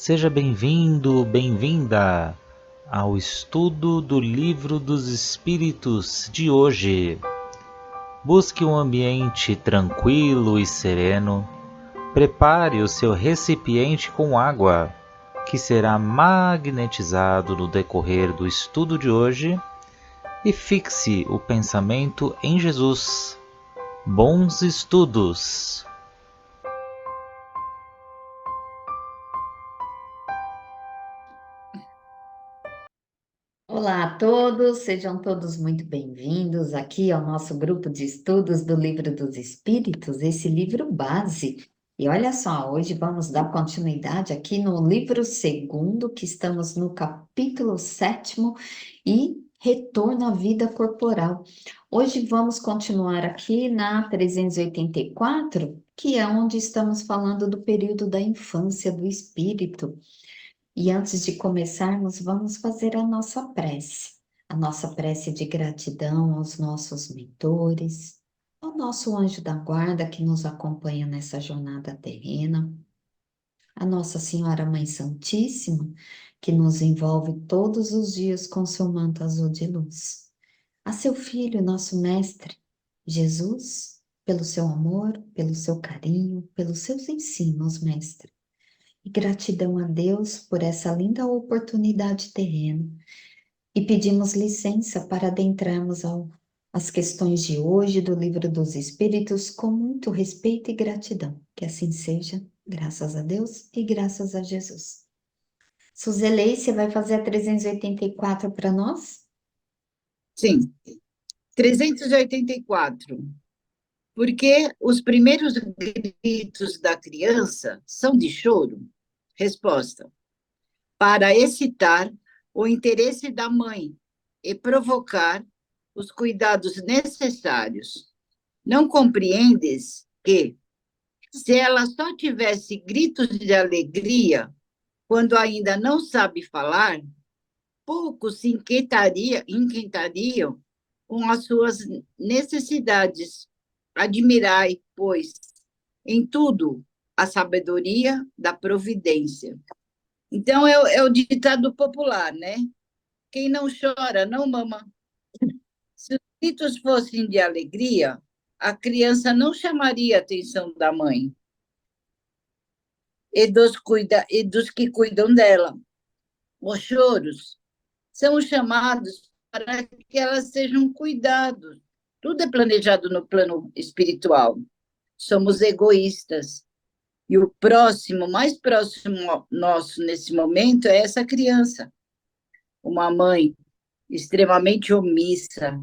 Seja bem-vindo, bem-vinda ao estudo do Livro dos Espíritos de hoje. Busque um ambiente tranquilo e sereno. Prepare o seu recipiente com água, que será magnetizado no decorrer do estudo de hoje, e fixe o pensamento em Jesus. Bons estudos! Olá a todos, sejam todos muito bem-vindos aqui ao nosso grupo de estudos do Livro dos Espíritos, esse livro base. E olha só, hoje vamos dar continuidade aqui no livro segundo, que estamos no capítulo 7º e Retorno à Vida Corporal. Hoje vamos continuar aqui na 384, que é onde estamos falando do período da infância do espírito. E antes de começarmos, vamos fazer a nossa prece de gratidão aos nossos mentores, ao nosso anjo da guarda que nos acompanha nessa jornada terrena, a Nossa Senhora Mãe Santíssima, que nos envolve todos os dias com seu manto azul de luz, a seu Filho, nosso Mestre, Jesus, pelo seu amor, pelo seu carinho, pelos seus ensinos, Mestre. E gratidão a Deus por essa linda oportunidade terrena. E pedimos licença para adentrarmos às questões de hoje do Livro dos Espíritos com muito respeito e gratidão. Que assim seja, graças a Deus e graças a Jesus. Suzelei, você vai fazer a 384 para nós? Sim, 384. Porque os primeiros gritos da criança são de choro? Resposta: para excitar o interesse da mãe e provocar os cuidados necessários. Não compreendes que, se ela só tivesse gritos de alegria quando ainda não sabe falar, poucos se inquietariam com as suas necessidades. Admirai, pois, em tudo a sabedoria da providência. Então, é o ditado popular, né? Quem não chora, não mama. Se os gritos fossem de alegria, a criança não chamaria a atenção da mãe e dos que cuidam dela. Os choros são chamados para que elas sejam cuidados. Tudo é planejado no plano espiritual. Somos egoístas. E o próximo, mais próximo nosso nesse momento, é essa criança. Uma mãe extremamente omissa,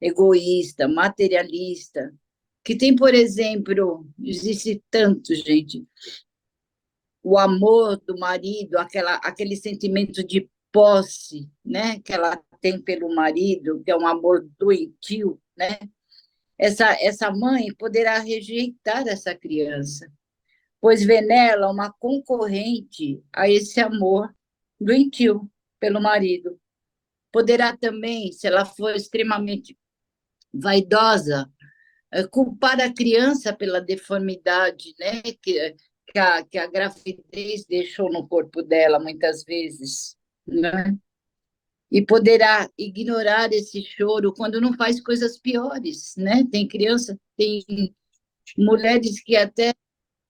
egoísta, materialista, que tem, por exemplo, existe tanto, gente, o amor do marido, aquele sentimento de posse, né, que ela tem pelo marido, que é um amor doentio, né? Essa mãe poderá rejeitar essa criança, pois vê nela uma concorrente a esse amor doentio pelo marido. Poderá também, se ela for extremamente vaidosa, culpar a criança pela deformidade, né, que a gravidez deixou no corpo dela, muitas vezes, né? E poderá ignorar esse choro quando não faz coisas piores, né? Tem criança, tem mulheres que até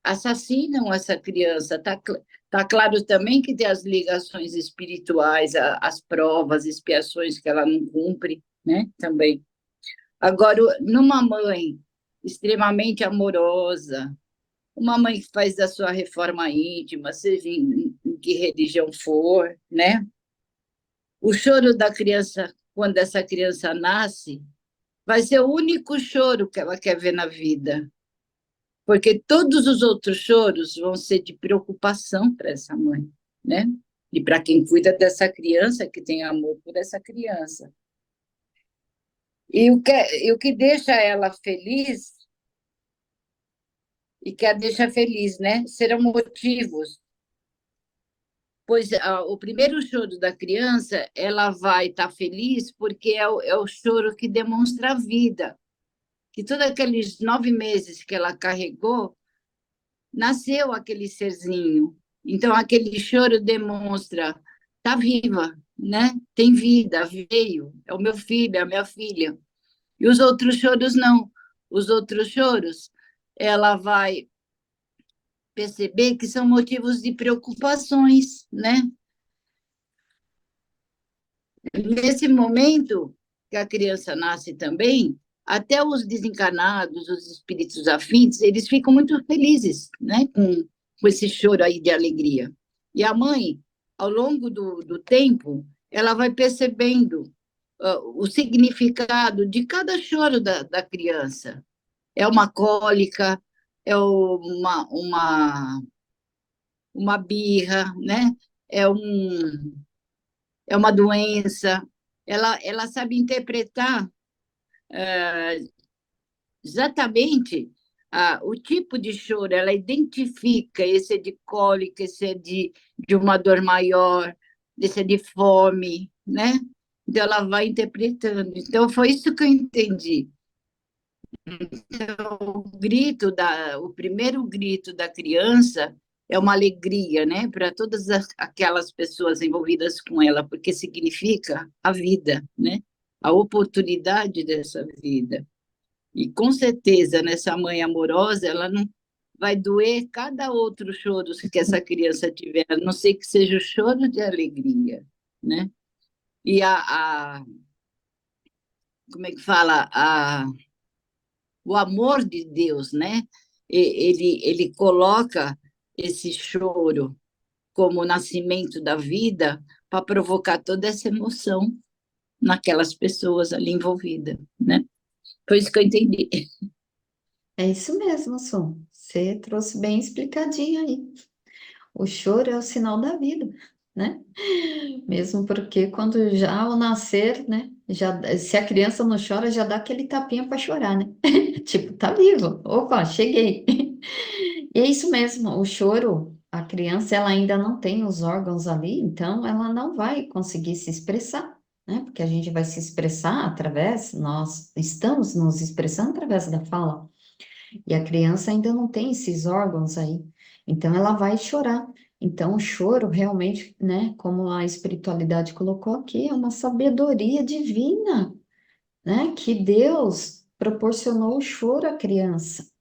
assassinam essa criança. Tá claro também que tem as ligações espirituais, as provas, expiações que ela não cumpre, né? Também. Agora, numa mãe extremamente amorosa, uma mãe que faz da sua reforma íntima, seja em que religião for, né? O choro da criança, quando essa criança nasce, vai ser o único choro que ela quer ver na vida, porque todos os outros choros vão ser de preocupação para essa mãe, né? E para quem cuida dessa criança, que tem amor por essa criança. E o que deixa ela feliz, e que a deixa feliz, né? Serão motivos, pois o primeiro choro da criança, ela vai estar feliz porque é o choro que demonstra a vida, que todos aqueles 9 meses que ela carregou, nasceu aquele serzinho, Então, aquele choro demonstra, está viva, né? Tem vida, veio, é o meu filho, é a minha filha. E os outros choros não. Os outros choros, ela vai perceber que são motivos de preocupações, né? Nesse momento que a criança nasce também, até os desencarnados, os espíritos afins, eles ficam muito felizes, né, com esse choro aí de alegria. E a mãe, ao longo do tempo, ela vai percebendo o significado de cada choro da criança. É uma cólica, é uma birra, né? É um é uma doença. Ela sabe interpretar exatamente o tipo de choro, ela identifica esse é de cólica, esse é de uma dor maior, esse é de fome, né? Então, ela vai interpretando. Então, foi isso que eu entendi. Então, o primeiro grito da criança é uma alegria, né, para todas aquelas pessoas envolvidas com ela, porque significa a vida, né, a oportunidade dessa vida. E com certeza, nessa mãe amorosa, ela não vai doer cada outro choro que essa criança tiver, a não ser que seja o choro de alegria, né? E como é que fala? O amor de Deus, né? Ele coloca esse choro como o nascimento da vida para provocar toda essa emoção naquelas pessoas ali envolvidas, né? Foi isso que eu entendi. É isso mesmo, Som. Você trouxe bem explicadinho aí. O choro é o sinal da vida, né? Mesmo porque quando já ao nascer, né? Já, se a criança não chora, já dá aquele tapinha para chorar, né? Tipo, tá vivo. Opa, cheguei. E é isso mesmo, o choro, a criança ela ainda não tem os órgãos ali, então ela não vai conseguir se expressar, né? Porque a gente vai se expressar através, nós estamos nos expressando através da fala. E a criança ainda não tem esses órgãos aí. Então ela vai chorar. Então o choro realmente, né, como a espiritualidade colocou aqui, é uma sabedoria divina, né, que Deus proporcionou o choro à criança.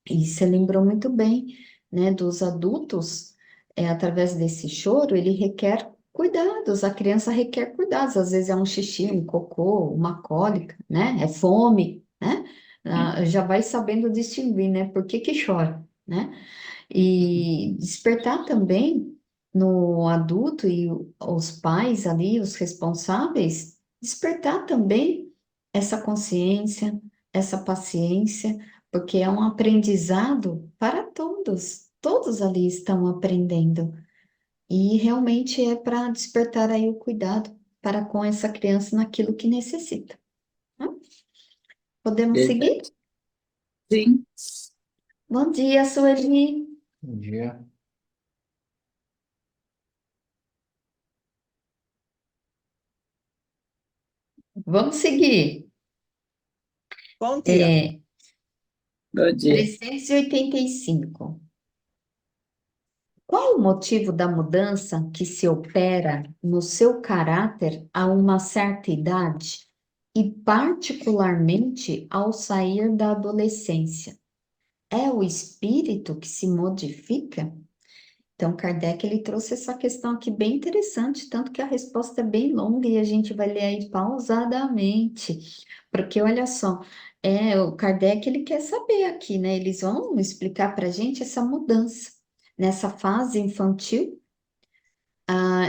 E você lembrou muito bem, né, dos adultos, através desse choro, ele requer cuidados, a criança requer cuidados, às vezes é um xixi, um cocô, uma cólica, né, é fome, né, já vai sabendo distinguir, né, por que que chora, né, e despertar também no adulto e os pais ali, os responsáveis, despertar também essa consciência, essa paciência, porque é um aprendizado para todos. Todos ali estão aprendendo. E realmente é para despertar aí o cuidado para com essa criança naquilo que necessita, né? Podemos seguir? Verdade. Sim. Bom dia, Sueli. Bom dia. Vamos seguir. Bom dia. É, Bom dia. 385. Qual o motivo da mudança que se opera no seu caráter a uma certa idade e particularmente ao sair da adolescência? É o espírito que se modifica? Então, Kardec ele trouxe essa questão aqui bem interessante, tanto que a resposta é bem longa e a gente vai ler aí pausadamente, porque olha só, o Kardec ele quer saber aqui, né? Eles vão explicar para a gente essa mudança nessa fase infantil,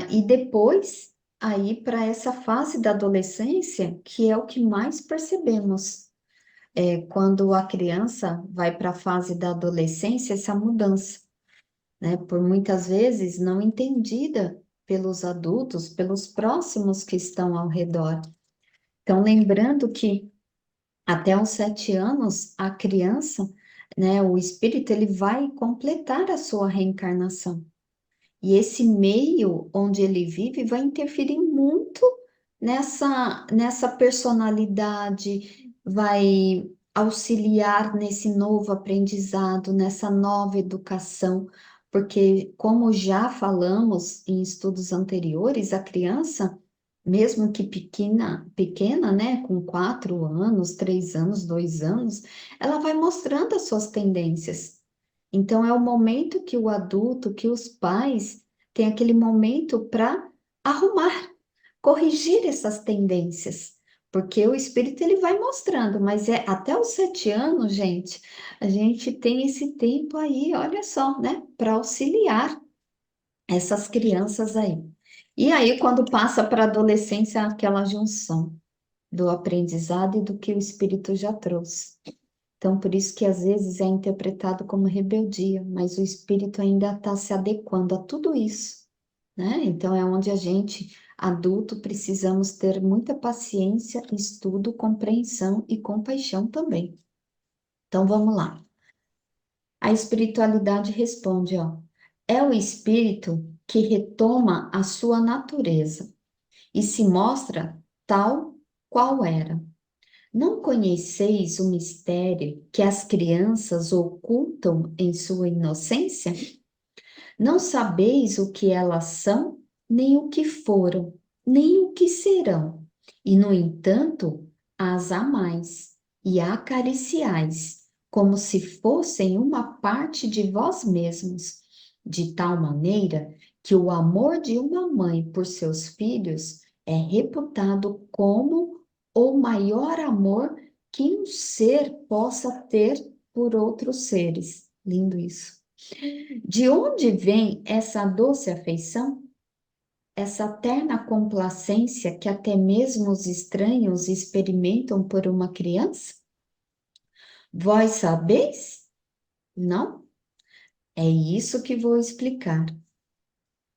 e depois aí para essa fase da adolescência, que é o que mais percebemos, quando a criança vai para a fase da adolescência, essa mudança, né? Por muitas vezes não entendida pelos adultos, pelos próximos que estão ao redor. Então, lembrando que até os 7 anos, a criança, né, o espírito, ele vai completar a sua reencarnação. E esse meio onde ele vive vai interferir muito nessa personalidade, vai auxiliar nesse novo aprendizado, nessa nova educação, porque, como já falamos em estudos anteriores, a criança, mesmo que pequena, né, com 4 anos, 3 anos, 2 anos, ela vai mostrando as suas tendências. Então, é o momento que o adulto, que os pais têm aquele momento para arrumar, corrigir essas tendências. Porque o espírito ele vai mostrando, mas é até os 7 anos, gente, a gente tem esse tempo aí, olha só, né, para auxiliar essas crianças aí. E aí, quando passa para a adolescência, aquela junção do aprendizado e do que o espírito já trouxe. Então, por isso que às vezes é interpretado como rebeldia, mas o espírito ainda está se adequando a tudo isso, né? Então, é onde a gente, adulto, precisamos ter muita paciência, estudo, compreensão e compaixão também. Então, vamos lá. A espiritualidade responde, ó, é o espírito que retoma a sua natureza e se mostra tal qual era. Não conheceis o mistério que as crianças ocultam em sua inocência? Não sabeis o que elas são, nem o que foram, nem o que serão. E, no entanto, as amais e acariciais, como se fossem uma parte de vós mesmos, de tal maneira que o amor de uma mãe por seus filhos é reputado como o maior amor que um ser possa ter por outros seres. Lindo isso. De onde vem essa doce afeição? Essa terna complacência que até mesmo os estranhos experimentam por uma criança? Vós sabeis? Não? É isso que vou explicar.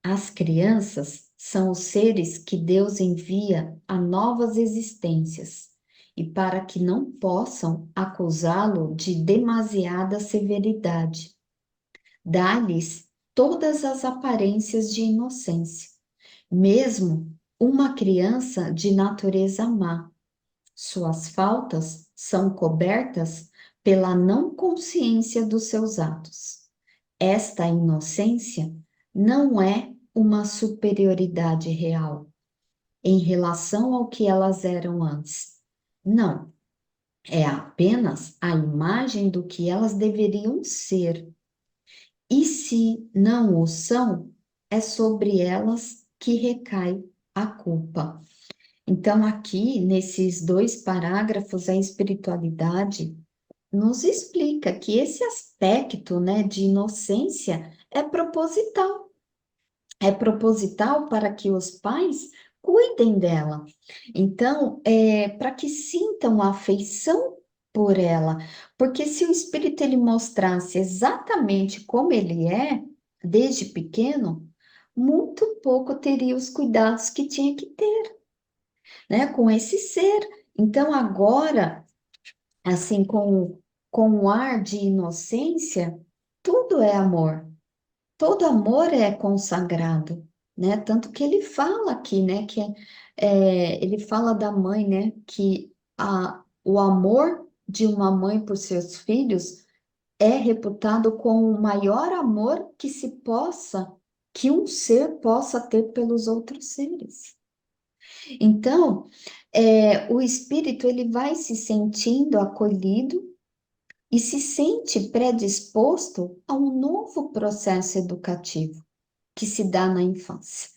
As crianças são os seres que Deus envia a novas existências, e para que não possam acusá-lo de demasiada severidade, dá-lhes todas as aparências de inocência, mesmo uma criança de natureza má. Suas faltas são cobertas pela não consciência dos seus atos. Esta inocência não é uma superioridade real em relação ao que elas eram antes. Não, é apenas a imagem do que elas deveriam ser. E se não o são, é sobre elas que recai a culpa. Então, aqui, nesses 2 parágrafos, a espiritualidade nos explica que esse aspecto, né, de inocência é proposital. É proposital para que os pais cuidem dela. Então, para que sintam afeição por ela. Porque se o espírito ele mostrasse exatamente como ele é, desde pequeno, muito pouco teria os cuidados que tinha que ter, né, com esse ser. Então, agora, assim, com um ar de inocência, tudo é amor. Todo amor é consagrado, né? Tanto que ele fala aqui, né? Que ele fala da mãe, né? Que o amor de uma mãe por seus filhos é reputado como o maior amor que um ser possa ter pelos outros seres. Então, o espírito ele vai se sentindo acolhido e se sente predisposto a um novo processo educativo que se dá na infância.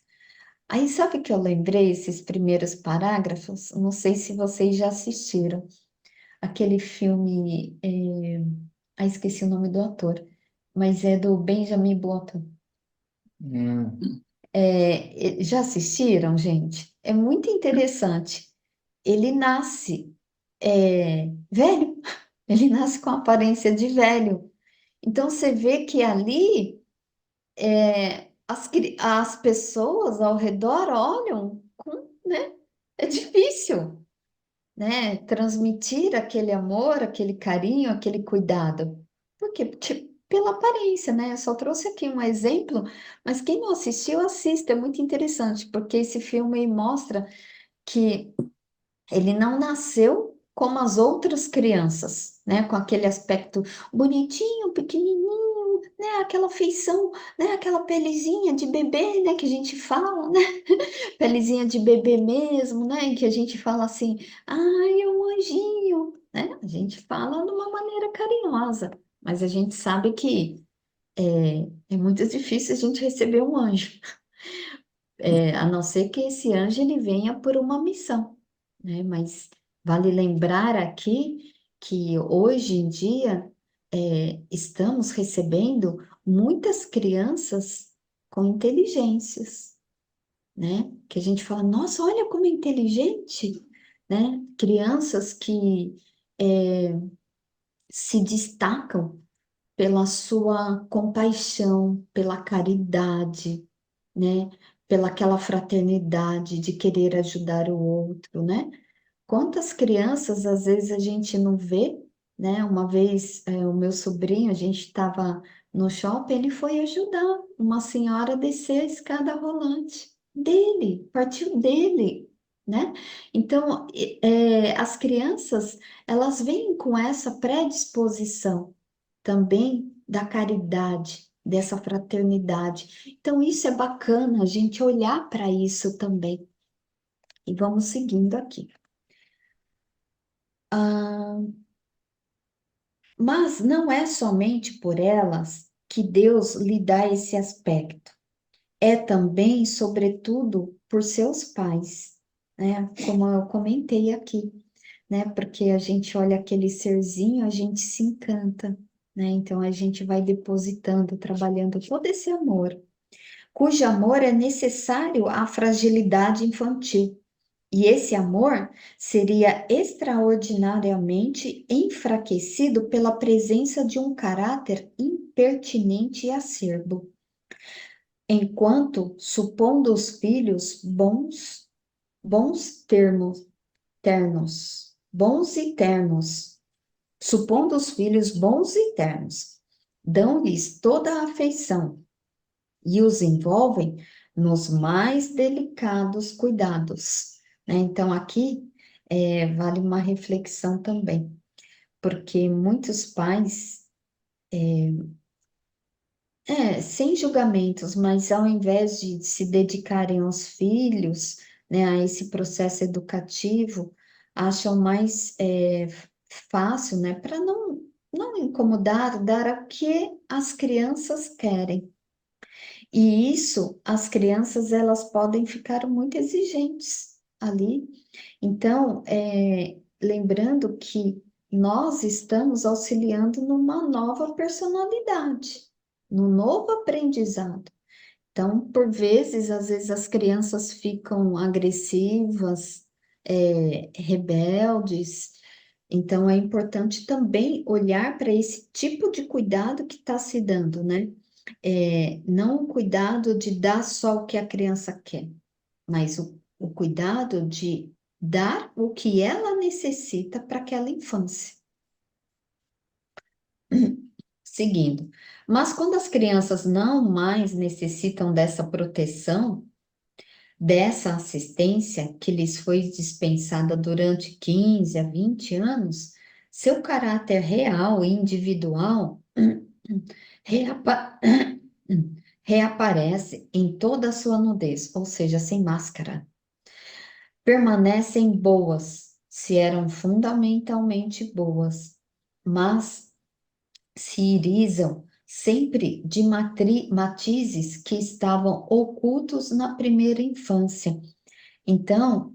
Aí sabe que eu lembrei esses primeiros parágrafos? Não sei se vocês já assistiram aquele filme, esqueci o nome do ator, mas é do Benjamin Button. Já assistiram, gente? É muito interessante. Ele nasce velho, ele nasce com aparência de velho. Então você vê que ali as pessoas ao redor olham né? É difícil, né? Transmitir aquele amor, aquele carinho, aquele cuidado. Por quê? Porque pela aparência, né? Eu só trouxe aqui um exemplo, mas quem não assistiu, assista, é muito interessante, porque esse filme mostra que ele não nasceu como as outras crianças, né? Com aquele aspecto bonitinho, pequenininho, né, aquela feição, né, aquela pelezinha de bebê, né, que a gente fala, né, pelezinha de bebê mesmo, né, que a gente fala assim, ai, é um anjinho, né, a gente fala de uma maneira carinhosa, mas a gente sabe que é muito difícil a gente receber um anjo, a não ser que esse anjo ele venha por uma missão, né? Mas vale lembrar aqui que hoje em dia estamos recebendo muitas crianças com inteligências, né? Que a gente fala, nossa, olha como é inteligente, né? Crianças que se destacam pela sua compaixão, pela caridade, né? Pela aquela fraternidade de querer ajudar o outro, né? Quantas crianças às vezes a gente não vê, né? Uma vez o meu sobrinho, a gente estava no shopping, ele foi ajudar uma senhora a descer a escada rolante dele, partiu dele, né? Então, as crianças, elas vêm com essa predisposição também da caridade, dessa fraternidade. Então, isso é bacana, a gente olhar para isso também. E vamos seguindo aqui. Mas não é somente por elas que Deus lhe dá esse aspecto. É também, sobretudo, por seus pais, né? Como eu comentei aqui, né? Porque a gente olha aquele serzinho, a gente se encanta, né? Então a gente vai depositando, trabalhando todo esse amor, cujo amor é necessário à fragilidade infantil. E esse amor seria extraordinariamente enfraquecido pela presença de um caráter impertinente e acerbo. Enquanto, supondo os filhos bons bons e ternos, supondo os filhos bons e ternos, dão-lhes toda a afeição e os envolvem nos mais delicados cuidados, né? Então, aqui vale uma reflexão também, porque muitos pais, sem julgamentos, mas ao invés de se dedicarem aos filhos, né, a esse processo educativo, acham mais fácil, né, para não incomodar, dar o que as crianças querem. E isso, as crianças, elas podem ficar muito exigentes ali. Então, lembrando que nós estamos auxiliando numa nova personalidade, num novo aprendizado. Então, por vezes, às vezes as crianças ficam agressivas, rebeldes. Então, é importante também olhar para esse tipo de cuidado que está se dando, né? Não o cuidado de dar só o que a criança quer, mas o cuidado de dar o que ela necessita para aquela infância. Seguindo. Mas quando as crianças não mais necessitam dessa proteção, dessa assistência que lhes foi dispensada durante 15 a 20 anos, seu caráter real e individual reapa- reaparece em toda a sua nudez, ou seja, sem máscara. Permanecem boas, se eram fundamentalmente boas, mas se irisam sempre de matizes que estavam ocultos na primeira infância. Então,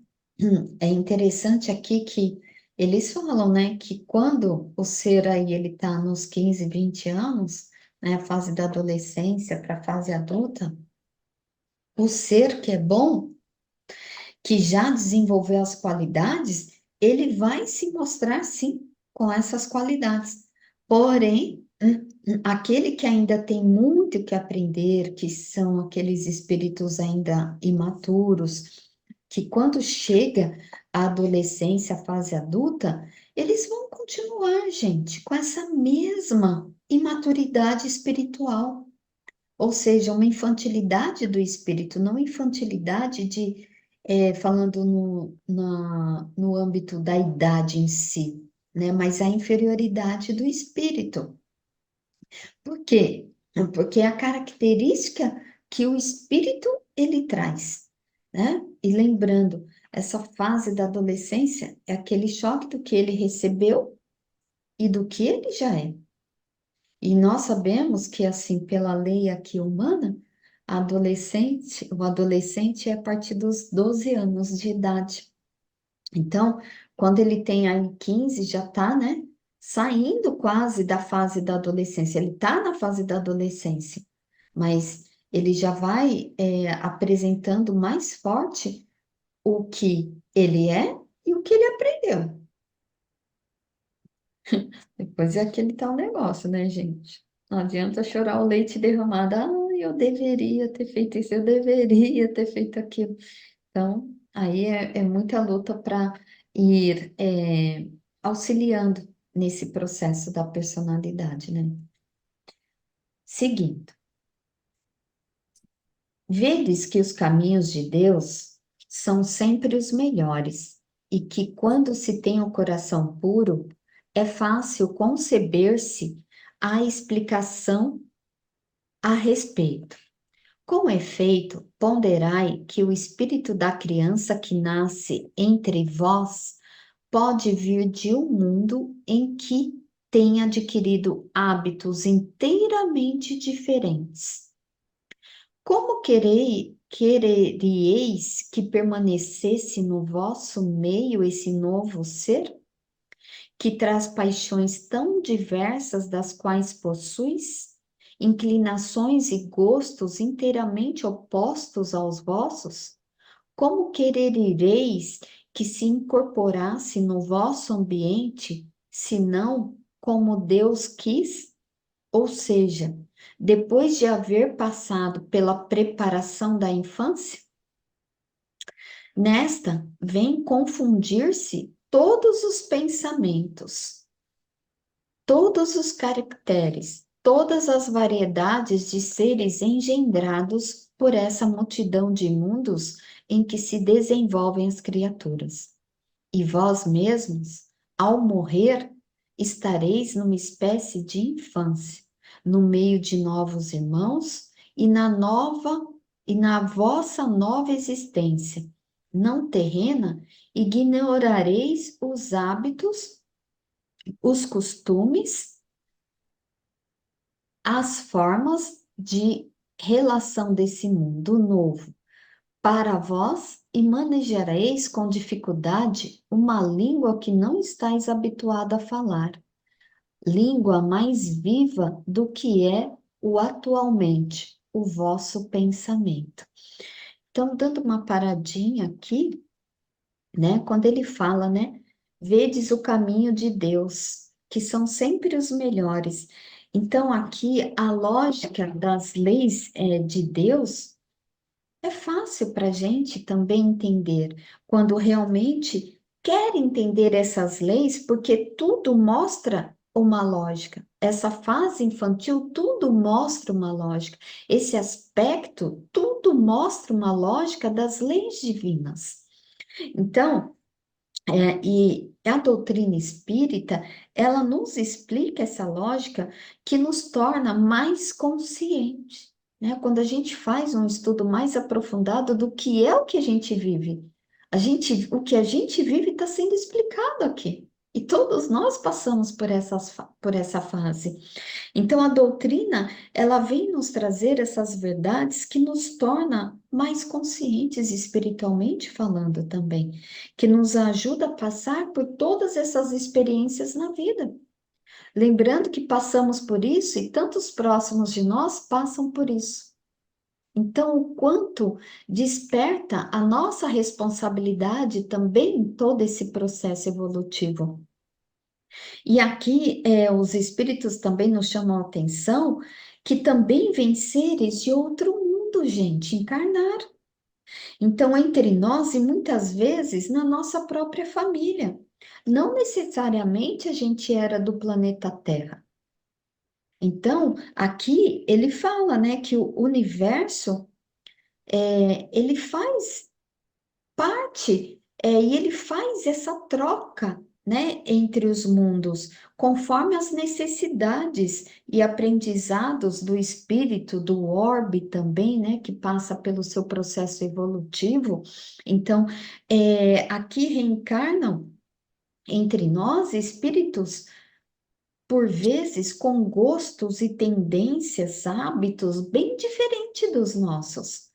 é interessante aqui que eles falam, né, que quando o ser aí ele está nos 15, 20 anos, né, a fase da adolescência para a fase adulta, o ser que é bom, que já desenvolveu as qualidades, ele vai se mostrar sim com essas qualidades. Porém, aquele que ainda tem muito que aprender, que são aqueles espíritos ainda imaturos, que quando chega a adolescência, a fase adulta, eles vão continuar, gente, com essa mesma imaturidade espiritual. Ou seja, uma infantilidade do espírito, não infantilidade de, falando no âmbito da idade em si, né? Mas a inferioridade do espírito. Por quê? porque é a característica que o espírito ele traz, né? E lembrando, essa fase da adolescência é aquele choque do que ele recebeu e do que ele já é. E nós sabemos que, assim, pela lei aqui humana, o adolescente é a partir dos 12 anos de idade. Então, quando ele tem aí 15, já está, né, saindo quase da fase da adolescência. Ele está na fase da adolescência, mas ele já vai apresentando mais forte o que ele é e o que ele aprendeu. Depois é aquele tal negócio, né, gente? Não adianta chorar o leite derramado. Ah, eu deveria ter feito isso, eu deveria ter feito aquilo. Então, aí é muita luta para ir auxiliando nesse processo da personalidade, né? Seguindo, vedes que os caminhos de Deus são sempre os melhores e que quando se tem o coração puro, é fácil conceber-se a explicação a respeito. Com efeito, ponderai que o espírito da criança que nasce entre vós pode vir de um mundo em que tem adquirido hábitos inteiramente diferentes. Como quereríeis que permanecesse no vosso meio esse novo ser, que traz paixões tão diversas das quais possuis, inclinações e gostos inteiramente opostos aos vossos? Como querereis que se incorporasse no vosso ambiente, senão como Deus quis? Ou seja, depois de haver passado pela preparação da infância? Nesta, vem confundir-se todos os pensamentos, todos os caracteres, todas as variedades de seres engendrados por essa multidão de mundos em que se desenvolvem as criaturas. E vós mesmos, ao morrer, estareis numa espécie de infância, no meio de novos irmãos e na vossa nova existência, não terrena, ignorareis os hábitos, os costumes, as formas de relação desse mundo novo para vós e manejareis com dificuldade uma língua que não estáis habituado a falar, língua mais viva do que é o atualmente, o vosso pensamento. Então, dando uma paradinha aqui, né, quando ele fala, né, vedes o caminho de Deus, que são sempre os melhores. Então, aqui, a lógica das leis de Deus é fácil para a gente também entender, quando realmente quer entender essas leis, porque tudo mostra uma lógica. Essa fase infantil, tudo mostra uma lógica. Esse aspecto, tudo mostra uma lógica das leis divinas. Então, e a doutrina espírita, ela nos explica essa lógica que nos torna mais conscientes, né? Quando a gente faz um estudo mais aprofundado do que é o que a gente vive. O que a gente vive está sendo explicado aqui. E todos nós passamos por essa fase. Então, a doutrina, ela vem nos trazer essas verdades que nos torna mais conscientes espiritualmente falando também, que nos ajuda a passar por todas essas experiências na vida. Lembrando que passamos por isso e tantos próximos de nós passam por isso. Então, o quanto desperta a nossa responsabilidade também em todo esse processo evolutivo. E aqui os espíritos também nos chamam a atenção que também vêm seres de outro mundo, gente, encarnar. Então, entre nós e muitas vezes na nossa própria família. Não necessariamente a gente era do planeta Terra. Então, aqui ele fala, né, que o universo, ele faz parte, e ele faz essa troca, né, entre os mundos, conforme as necessidades e aprendizados do espírito, do orbe também, né, que passa pelo seu processo evolutivo. Então, aqui reencarnam entre nós espíritos, por vezes, com gostos e tendências, hábitos bem diferentes dos nossos.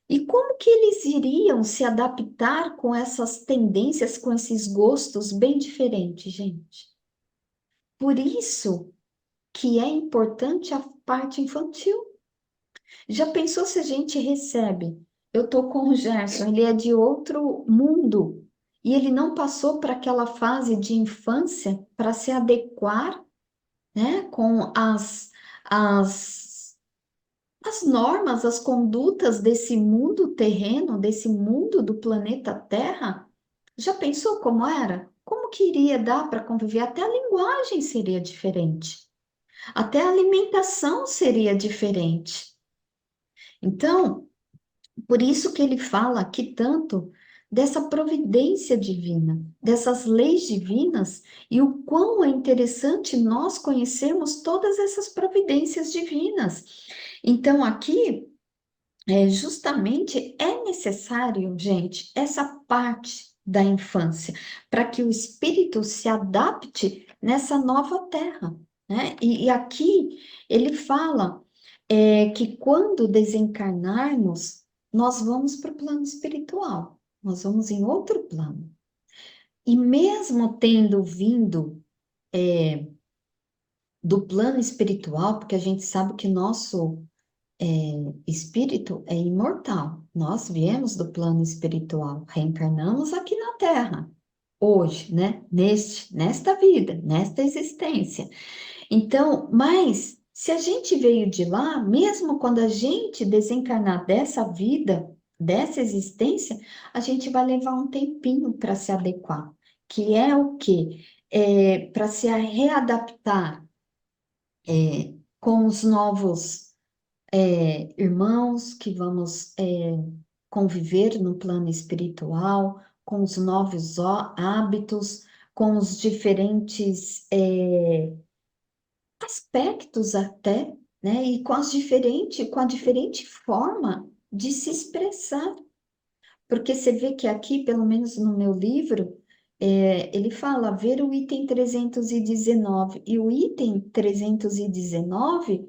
E como que eles iriam se adaptar com essas tendências, com esses gostos bem diferentes, gente? Por isso que é importante a parte infantil. Já pensou se a gente recebe? Eu tô com o Gerson, ele é de outro mundo e ele não passou para aquela fase de infância para se adequar, né, com as normas, as condutas desse mundo terreno, desse mundo do planeta Terra. Já pensou como era? Como que iria dar para conviver? Até a linguagem seria diferente. Até a alimentação seria diferente. Então, por isso que ele fala aqui tanto dessa providência divina, dessas leis divinas e o quão é interessante nós conhecermos todas essas providências divinas. Então, aqui, justamente é necessário, gente, essa parte da infância, para que o espírito se adapte nessa nova terra, né? E aqui ele fala que quando desencarnarmos, nós vamos para o plano espiritual, nós vamos em outro plano. E mesmo tendo vindo do plano espiritual, porque a gente sabe que nosso espírito é imortal. Nós viemos do plano espiritual, reencarnamos aqui na Terra, hoje, né? Nesta vida, nesta existência. Então, mas se a gente veio de lá, mesmo quando a gente desencarnar dessa vida, dessa existência, a gente vai levar um tempinho para se adequar, que é o quê? Para se readaptar com os novos irmãos que vamos conviver no plano espiritual, com os novos hábitos, com os diferentes aspectos até, né? E com com a diferente forma de se expressar. Porque você vê que aqui, pelo menos no meu livro, ele fala ver o item 319. E o item 319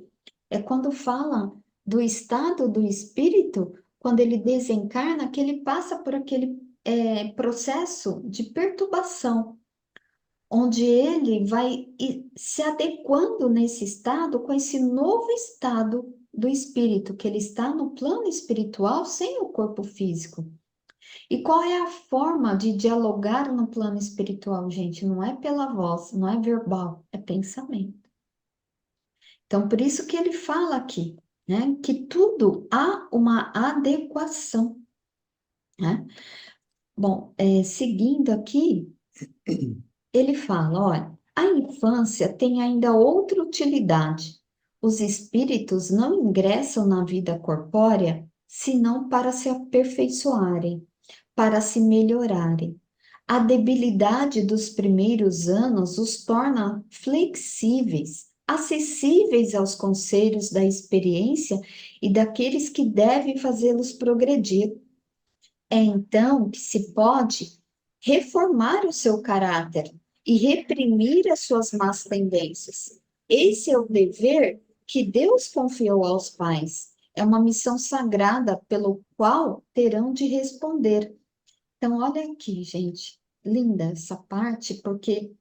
é quando fala do estado do espírito, quando ele desencarna, que ele passa por aquele processo de perturbação, onde ele vai se adequando nesse estado com esse novo estado do espírito, que ele está no plano espiritual sem o corpo físico. E qual é a forma de dialogar no plano espiritual, gente? Não é pela voz, não é verbal, é pensamento. Então, por isso que ele fala aqui, né, que tudo há uma adequação, né? Bom, seguindo aqui, ele fala, olha, a infância tem ainda outra utilidade. Os espíritos não ingressam na vida corpórea senão para se aperfeiçoarem, para se melhorarem. A debilidade dos primeiros anos os torna flexíveis, acessíveis aos conselhos da experiência e daqueles que devem fazê-los progredir. É então que se pode reformar o seu caráter e reprimir as suas más tendências. Esse é o dever que Deus confiou aos pais. É uma missão sagrada pelo qual terão de responder. Então, olha aqui, gente, linda essa parte, porque,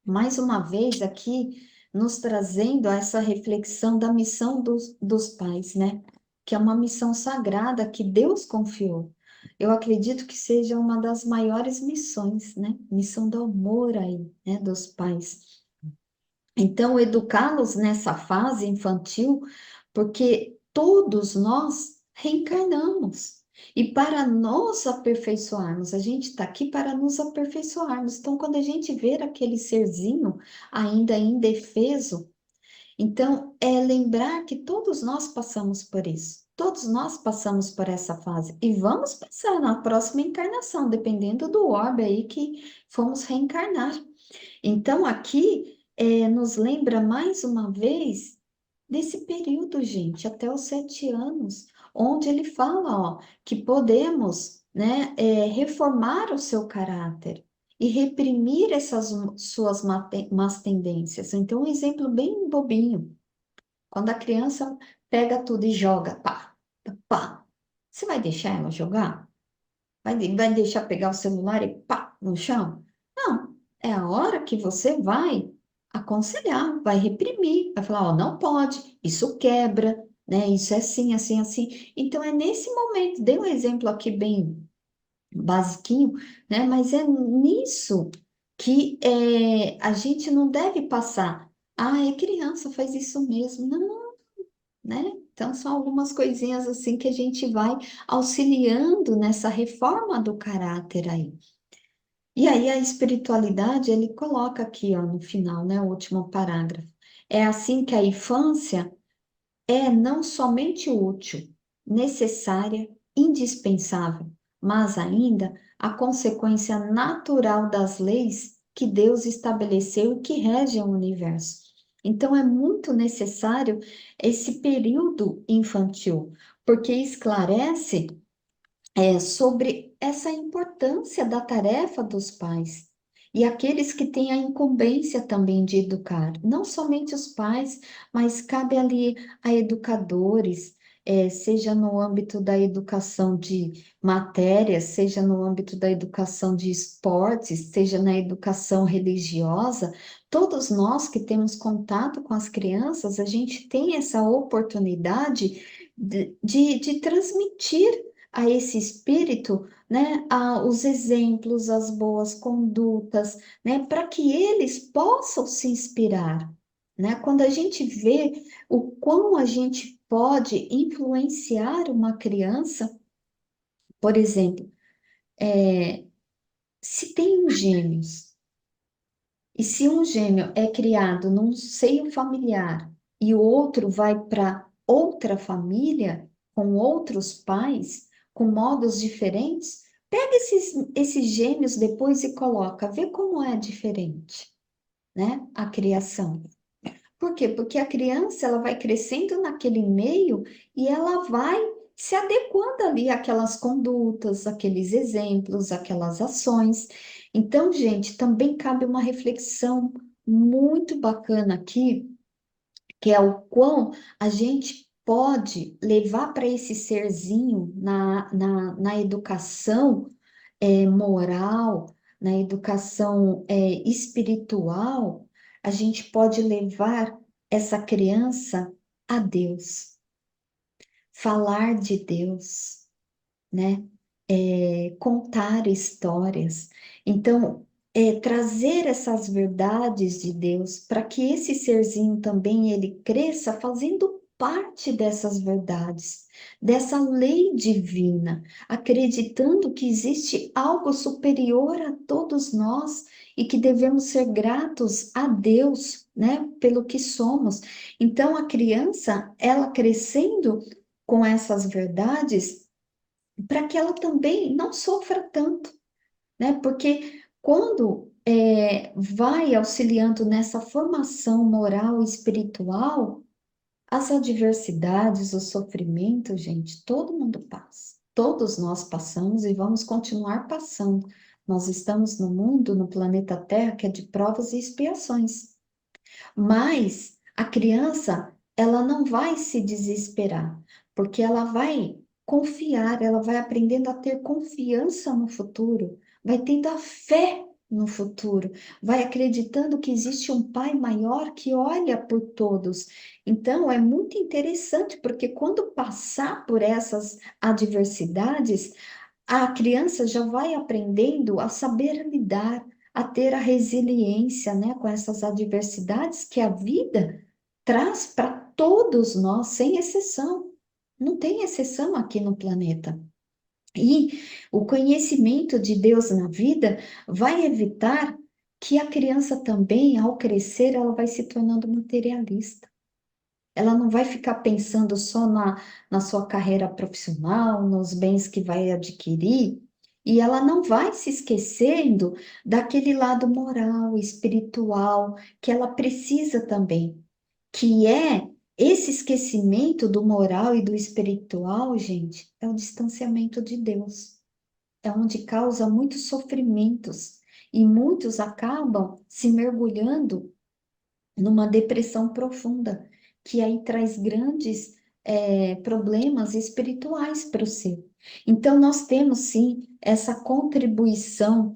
mais uma vez, aqui, nos trazendo essa reflexão da missão dos pais, né? Que é uma missão sagrada que Deus confiou. Eu acredito que seja uma das maiores missões, né? Missão do amor aí, né? Dos pais. Então, educá-los nessa fase infantil, porque todos nós reencarnamos. E para nos aperfeiçoarmos, a gente está aqui para nos aperfeiçoarmos. Então, quando a gente vê aquele serzinho ainda indefeso, então é lembrar que todos nós passamos por isso. Todos nós passamos por essa fase e vamos passar na próxima encarnação, dependendo do orbe aí que fomos reencarnar. Então, aqui nos lembra mais uma vez desse período, gente, até os 7 anos, onde ele fala, ó, que podemos, né, reformar o seu caráter e reprimir essas suas más tendências. Então, um exemplo bem bobinho. Quando a criança pega tudo e joga, pá, pá, você vai deixar ela jogar? Vai deixar pegar o celular e pá, no chão? Não, é a hora que você vai aconselhar, vai reprimir, vai falar, ó, não pode, isso quebra, né? Isso é assim, assim, assim. Então é nesse momento, dei um exemplo aqui bem basiquinho, né? Mas é nisso que a gente não deve passar. Ah, é criança, faz isso mesmo. Não, né? Então, são algumas coisinhas assim que a gente vai auxiliando nessa reforma do caráter aí. E aí, a espiritualidade, ele coloca aqui, ó, no final, né, o último parágrafo. É assim que a infância é não somente útil, necessária, indispensável, mas ainda a consequência natural das leis que Deus estabeleceu e que regem o universo. Então, é muito necessário esse período infantil, porque esclarece sobre essa importância da tarefa dos pais. E aqueles que têm a incumbência também de educar, não somente os pais, mas cabe ali a educadores, seja no âmbito da educação de matérias, seja no âmbito da educação de esportes, seja na educação religiosa, todos nós que temos contato com as crianças, a gente tem essa oportunidade de transmitir a esse espírito, né, os exemplos, as boas condutas, né, para que eles possam se inspirar, né? Quando a gente vê o quão a gente pode influenciar uma criança, por exemplo, se tem um gêmeos, e se um gêmeo é criado num seio familiar e o outro vai para outra família, com outros pais, com modos diferentes, pega esses gêmeos depois e coloca, vê como é diferente, né? A criação. Por quê? Porque a criança ela vai crescendo naquele meio e ela vai se adequando ali àquelas condutas, aqueles exemplos, aquelas ações. Então, gente, também cabe uma reflexão muito bacana aqui, que é o quão a gente pode levar para esse serzinho na educação moral, na educação espiritual, a gente pode levar essa criança a Deus, falar de Deus, né? Contar histórias. Então, trazer essas verdades de Deus para que esse serzinho também ele cresça fazendo parte dessas verdades, dessa lei divina, acreditando que existe algo superior a todos nós e que devemos ser gratos a Deus, né, pelo que somos. Então, a criança, ela crescendo com essas verdades, para que ela também não sofra tanto, né? Porque quando vai auxiliando nessa formação moral e espiritual, as adversidades, o sofrimento, gente, todo mundo passa. Todos nós passamos e vamos continuar passando. Nós estamos no mundo, no planeta Terra, que é de provas e expiações. Mas a criança, ela não vai se desesperar, porque ela vai confiar, ela vai aprendendo a ter confiança no futuro, vai tendo a fé no futuro, vai acreditando que existe um pai maior que olha por todos. Então, é muito interessante, porque quando passar por essas adversidades, a criança já vai aprendendo a saber lidar, a ter a resiliência, né, com essas adversidades que a vida traz para todos nós, sem exceção. Não tem exceção aqui no planeta. E o conhecimento de Deus na vida vai evitar que a criança também, ao crescer, ela vai se tornando materialista. ela não vai ficar pensando só na sua carreira profissional, nos bens que vai adquirir, e ela não vai se esquecendo daquele lado moral, espiritual, que ela precisa também, que é esse esquecimento do moral e do espiritual, gente, é o distanciamento de Deus. É onde causa muitos sofrimentos e muitos acabam se mergulhando numa depressão profunda, que aí traz grandes problemas espirituais para o ser. Então, nós temos sim essa contribuição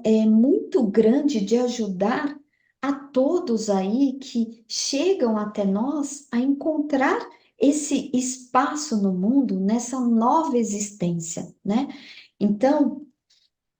é muito grande de ajudar a todos aí que chegam até nós a encontrar esse espaço no mundo, nessa nova existência, né? Então,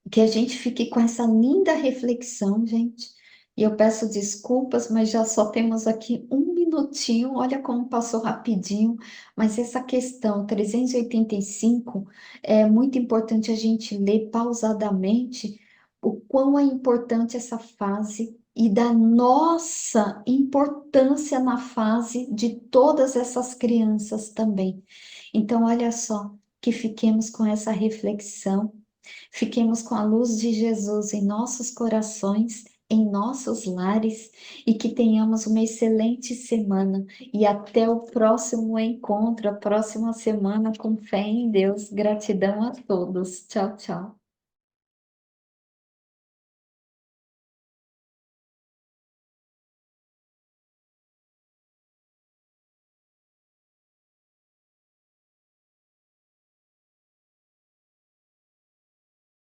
que a gente fique com essa linda reflexão, gente. E eu peço desculpas, mas já só temos aqui um minutinho. Olha como passou rapidinho. Mas essa questão 385 é muito importante a gente ler pausadamente o quão é importante essa fase e da nossa importância na fase de todas essas crianças também. Então, olha só, que fiquemos com essa reflexão. Fiquemos com a luz de Jesus em nossos corações, em nossos lares e que tenhamos uma excelente semana. E até o próximo encontro, a próxima semana, com fé em Deus. Gratidão a todos. Tchau, tchau.